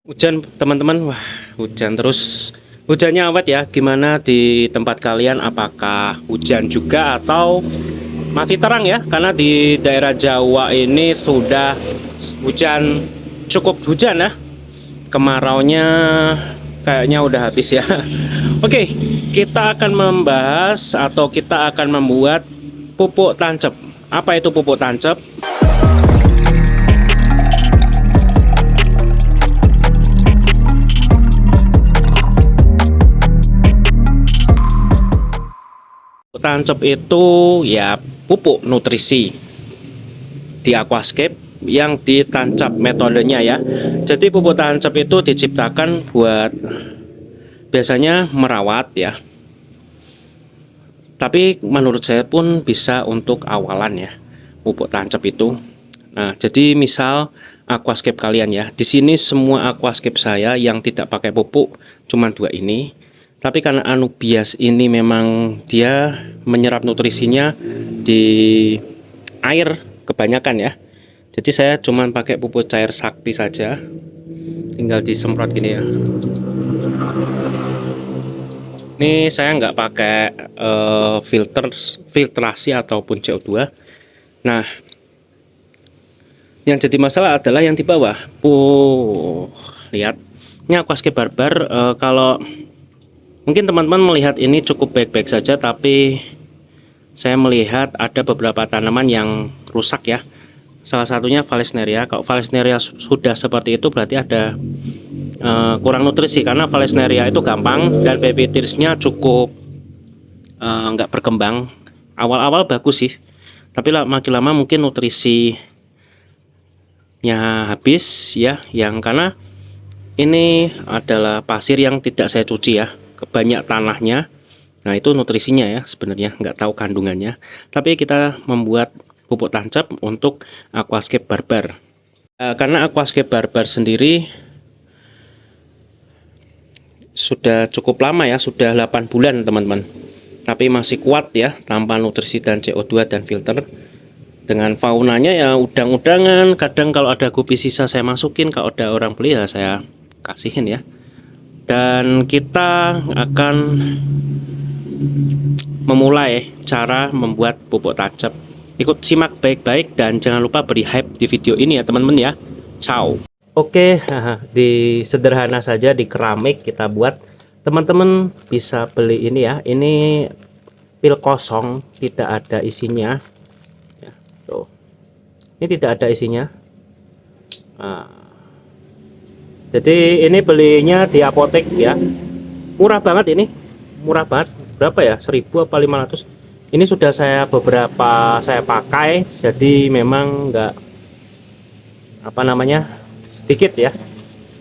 Hujan teman-teman, wah hujan terus. Hujannya awet ya. Gimana di tempat kalian? Apakah hujan juga atau masih terang ya? Karena di daerah Jawa ini sudah hujan, cukup hujan ya. Kemaraunya kayaknya udah habis ya. Oke, kita akan membahas atau kita akan membuat pupuk tancap. Apa itu pupuk tancap? Tancap itu ya pupuk nutrisi di aquascape yang ditancap metodenya ya. Jadi pupuk tancap itu diciptakan buat biasanya merawat ya. Tapi menurut saya pun bisa untuk awalan ya pupuk tancap itu. Nah, jadi misal aquascape kalian ya. Di sini semua aquascape saya yang tidak pakai pupuk cuma dua ini. Tapi karena Anubias ini memang dia menyerap nutrisinya di air kebanyakan ya. Jadi saya cuma pakai pupuk cair sakti saja. Tinggal disemprot gini ya. Ini saya nggak pakai filtrasi ataupun CO2. Nah, yang jadi masalah adalah yang di bawah. Lihat. Ini aquascape barbar. Kalau mungkin teman-teman melihat ini cukup baik-baik saja, tapi saya melihat ada beberapa tanaman yang rusak ya. Salah satunya Vallisneria. Kalau Vallisneria sudah seperti itu berarti ada kurang nutrisi, karena Vallisneria itu gampang dan baby tearsnya cukup nggak berkembang. Awal-awal bagus sih, tapi makin lama mungkin nutrisinya habis ya, yang karena ini adalah pasir yang tidak saya cuci ya, banyak tanahnya. Nah itu nutrisinya ya, sebenarnya nggak tahu kandungannya. Tapi kita membuat pupuk tancap untuk aquascape barbar. Karena aquascape barbar sendiri sudah cukup lama ya, sudah 8 bulan teman-teman, tapi masih kuat ya tanpa nutrisi dan CO2 dan filter. Dengan faunanya ya udang-udangan, kadang kalau ada gupi sisa saya masukin, kalau ada orang beli ya saya kasihin ya. Dan kita akan memulai cara membuat pupuk tancap. Ikut simak baik-baik dan jangan lupa beri hype di video ini ya teman-teman ya. Ciao. Oke, di sederhana saja di keramik kita buat. Teman-teman bisa beli ini ya. Ini pil kosong, tidak ada isinya. Ya, tuh. Ini tidak ada isinya. Nah, jadi ini belinya di apotek ya. Murah banget ini. Murah banget. Berapa ya? 1000 apa 500? Ini sudah beberapa saya pakai. Jadi memang enggak apa namanya? Sedikit ya.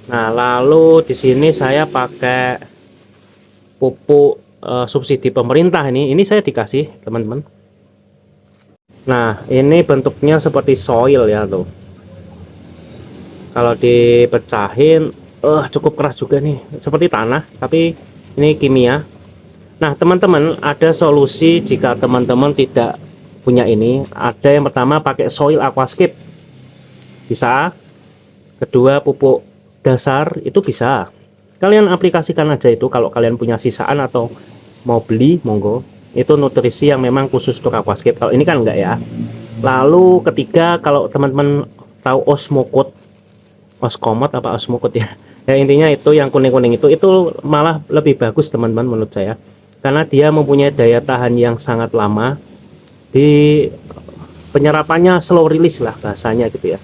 Nah, lalu di sini saya pakai pupuk subsidi pemerintah ini. Ini saya dikasih, teman-teman. Nah, ini bentuknya seperti soil ya tuh. Kalau dipecahin, cukup keras juga nih, seperti tanah, tapi ini kimia. Nah, teman-teman, ada solusi jika teman-teman tidak punya ini. Ada yang pertama pakai soil aquascape. Bisa. Kedua pupuk dasar itu bisa. Kalian aplikasikan aja itu kalau kalian punya sisaan atau mau beli monggo. Itu nutrisi yang memang khusus untuk aquascape. Kalau ini kan enggak ya. Lalu ketiga, kalau teman-teman tahu oskomot apa osmokot ya. Ya intinya itu yang kuning-kuning itu malah lebih bagus teman-teman menurut saya. Karena dia mempunyai daya tahan yang sangat lama, di penyerapannya slow release lah bahasanya gitu ya.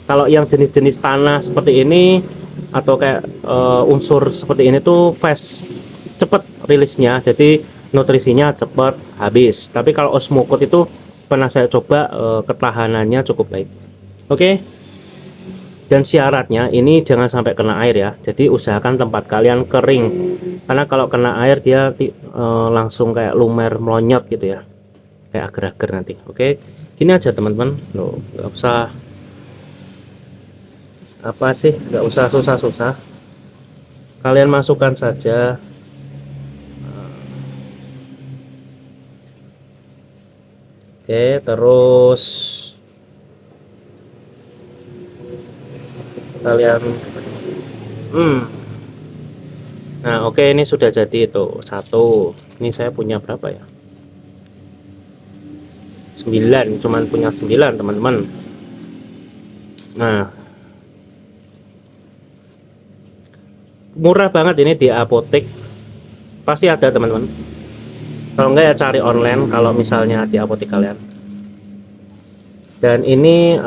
Kalau yang jenis-jenis tanah seperti ini atau kayak unsur seperti ini tuh fast, cepet rilisnya, jadi nutrisinya cepet habis. Tapi kalau osmokot itu pernah saya coba, ketahanannya cukup baik. Oke. Dan syaratnya ini jangan sampai kena air ya, jadi usahakan tempat kalian kering, karena kalau kena air dia langsung kayak lumer melonyot gitu ya, kayak agar-agar nanti. Oke, gini aja teman-teman, loh nggak usah apa sih, nggak usah susah-susah, kalian masukkan saja. Oke, terus kalian. Nah oke, ini sudah jadi itu satu. Ini saya punya berapa ya, 9, cuman punya 9 teman-teman. Nah murah banget ini di apotek, pasti ada teman-teman. Kalau enggak ya cari online kalau misalnya di apotek kalian. Dan ini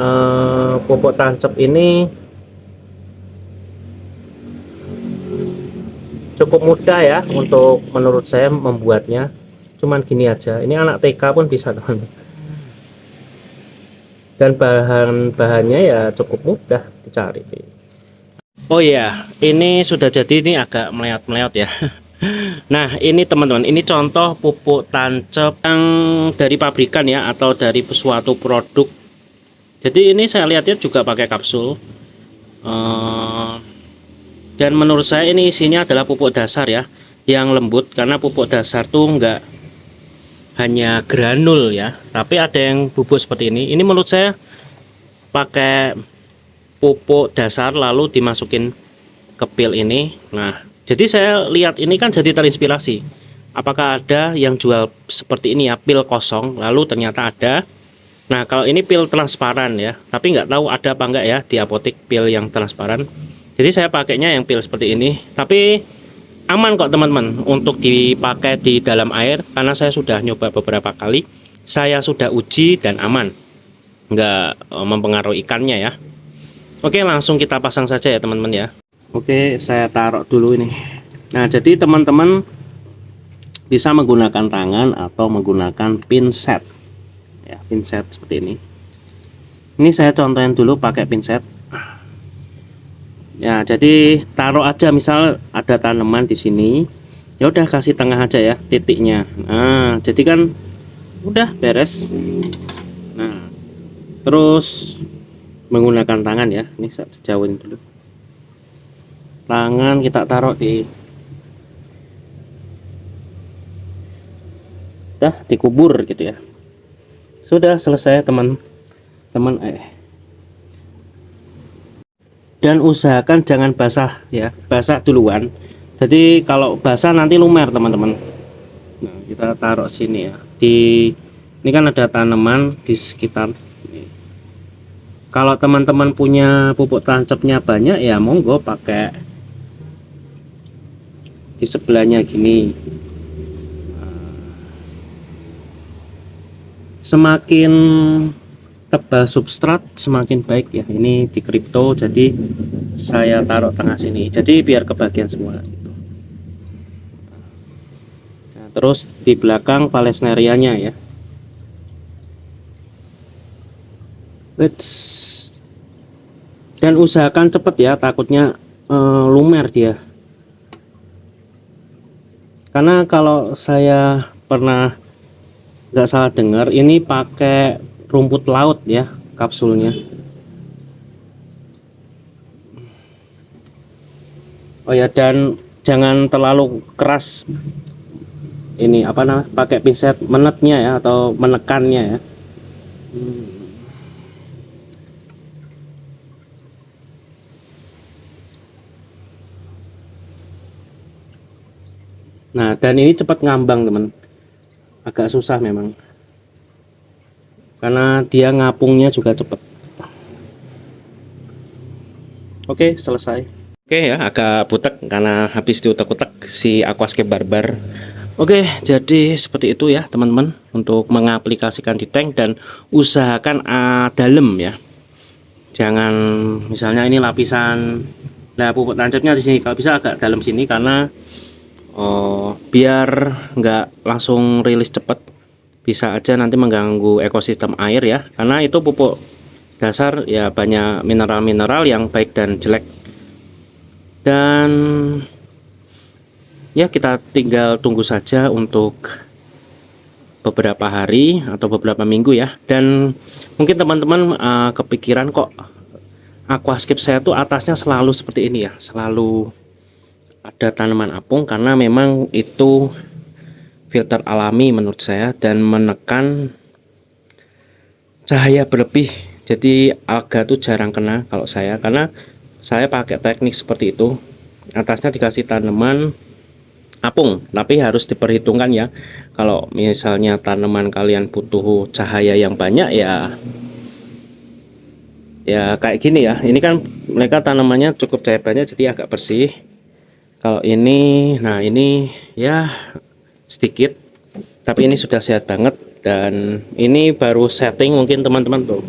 pupuk tancap ini cukup mudah ya untuk menurut saya membuatnya. Cuman gini aja, ini anak TK pun bisa teman-teman. Dan bahan-bahannya ya cukup mudah dicari. Oh iya, ini sudah jadi, ini agak meleot-meleot ya. Nah ini teman-teman, ini contoh pupuk tancap yang dari pabrikan ya, atau dari suatu produk. Jadi ini saya lihatnya juga pakai kapsul. Dan menurut saya ini isinya adalah pupuk dasar ya, yang lembut, karena pupuk dasar tuh enggak hanya granul ya, tapi ada yang bubuk seperti ini. Ini menurut saya pakai pupuk dasar lalu dimasukin ke pil ini. Nah jadi saya lihat ini kan jadi terinspirasi, apakah ada yang jual seperti ini ya, pil kosong, lalu ternyata ada. Nah kalau ini pil transparan ya, tapi nggak tahu ada apa enggak ya di apotek pil yang transparan. Jadi saya pakainya yang pil seperti ini, tapi aman kok teman-teman untuk dipakai di dalam air, karena saya sudah nyoba beberapa kali, saya sudah uji dan aman, nggak mempengaruhi ikannya ya. Oke, langsung kita pasang saja ya teman-teman ya. Oke, saya taruh dulu ini. Nah jadi teman-teman bisa menggunakan tangan atau menggunakan pinset ya, pinset seperti ini. Ini saya contohin dulu pakai pinset ya. Jadi taruh aja, misal ada tanaman di sini, ya udah kasih tengah aja ya titiknya. Nah jadi kan udah beres. Nah terus menggunakan tangan ya, ini saya jauhin dulu, tangan kita taruh di, udah dikubur gitu ya. Sudah selesai teman-teman. Dan usahakan jangan basah ya, basah duluan. Jadi kalau basah nanti lumer teman-teman. Nah kita taruh sini ya, di ini kan ada tanaman di sekitar. Kalau teman-teman punya pupuk tancapnya banyak ya monggo pakai di sebelahnya gini. Semakin tebal substrat semakin baik ya. Ini di kripto, jadi saya taruh tengah sini, jadi biar kebagian semua gitu. Nah, terus di belakang Valesnerianya ya. Dan usahakan cepet ya, takutnya lumer dia. Karena kalau saya pernah nggak salah dengar, ini pakai rumput laut ya kapsulnya. Oh ya, dan jangan terlalu keras ini apa namanya, pakai pinset menetnya ya atau menekannya ya. Nah dan ini cepat ngambang teman, agak susah memang karena dia ngapungnya juga cepat. Oke selesai. Oke ya, agak butek karena habis diutek-utek si aquascape barbar. Oke, jadi seperti itu ya teman-teman untuk mengaplikasikan di tank, dan usahakan dalam ya. Jangan misalnya ini lapisan, nah pupuk tancapnya di sini, kalau bisa agak dalam sini karena biar nggak langsung rilis cepat, bisa aja nanti mengganggu ekosistem air ya, karena itu pupuk dasar ya banyak mineral-mineral yang baik dan jelek. Dan ya kita tinggal tunggu saja untuk beberapa hari atau beberapa minggu ya. Dan mungkin teman-teman kepikiran kok aquascape saya tuh atasnya selalu seperti ini ya, selalu ada tanaman apung, karena memang itu filter alami menurut saya dan menekan cahaya berlebih, jadi alga tuh jarang kena kalau saya, karena saya pakai teknik seperti itu. Atasnya dikasih tanaman apung, tapi harus diperhitungkan ya. Kalau misalnya tanaman kalian butuh cahaya yang banyak ya kayak gini ya. Ini kan mereka tanamannya cukup cahaya banyak jadi agak bersih. Kalau ini, nah ini ya sedikit, tapi ini sudah sehat banget. Dan ini baru setting mungkin teman-teman tuh.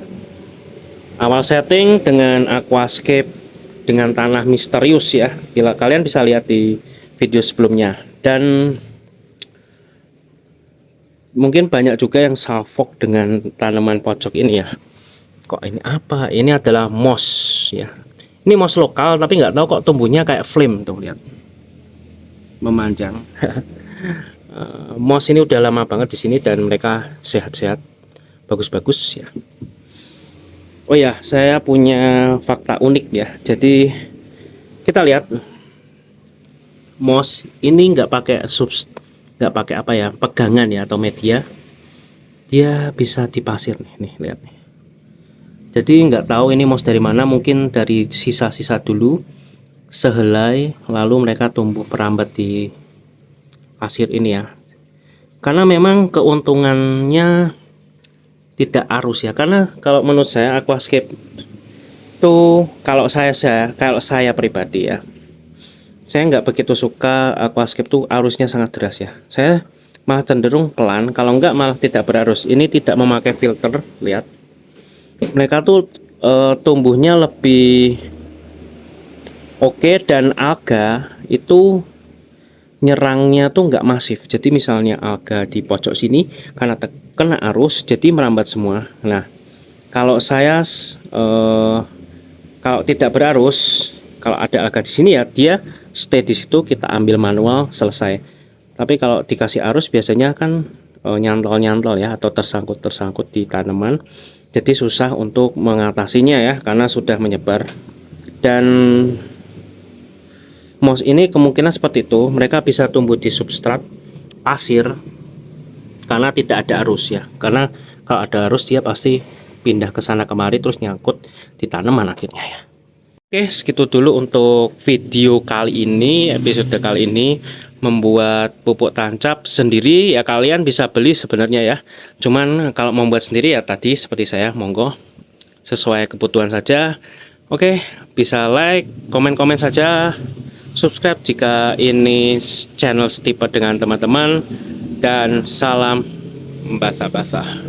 Awal setting dengan aquascape dengan tanah misterius ya. Bila kalian bisa lihat di video sebelumnya. Dan mungkin banyak juga yang salfok dengan tanaman pojok ini ya. Kok ini apa? Ini adalah moss ya. Ini moss lokal tapi nggak tahu kok tumbuhnya kayak flame tuh, lihat. Memanjang. Moss ini udah lama banget di sini dan mereka sehat-sehat, bagus-bagus ya. Oh ya, saya punya fakta unik ya. Jadi kita lihat moss ini nggak pakai nggak pakai apa ya, pegangan ya atau media. Dia bisa di pasir nih, lihat nih. Jadi nggak tahu ini moss dari mana, mungkin dari sisa-sisa dulu sehelai lalu mereka tumbuh merambat di pasir ini ya. Karena memang keuntungannya tidak arus ya, karena kalau menurut saya aquascape tuh kalau saya pribadi ya, saya nggak begitu suka aquascape tuh arusnya sangat deras ya. Saya malah cenderung pelan, kalau nggak malah tidak berarus. Ini tidak memakai filter, lihat. Mereka tuh tumbuhnya lebih oke, dan alga itu nyerangnya tuh nggak masif. Jadi misalnya alga di pojok sini karena kena arus jadi merambat semua. Nah, kalau saya kalau tidak berarus, kalau ada alga di sini ya dia stay di situ, kita ambil manual selesai. Tapi kalau dikasih arus biasanya kan nyantol-nyantol ya, atau tersangkut di tanaman. Jadi susah untuk mengatasinya ya karena sudah menyebar. Dan moss ini kemungkinan seperti itu, mereka bisa tumbuh di substrat pasir karena tidak ada arus ya. Karena kalau ada arus dia pasti pindah ke sana kemari terus nyangkut di tanaman akhirnya ya. Oke, segitu dulu untuk video kali ini, episode kali ini. Membuat pupuk tancap sendiri ya kalian bisa beli sebenarnya ya. Cuman kalau membuat sendiri ya tadi seperti saya, monggo sesuai kebutuhan saja. Oke, bisa like, komen-komen saja. Subscribe jika ini channel setipe dengan teman-teman, dan salam basah-basah.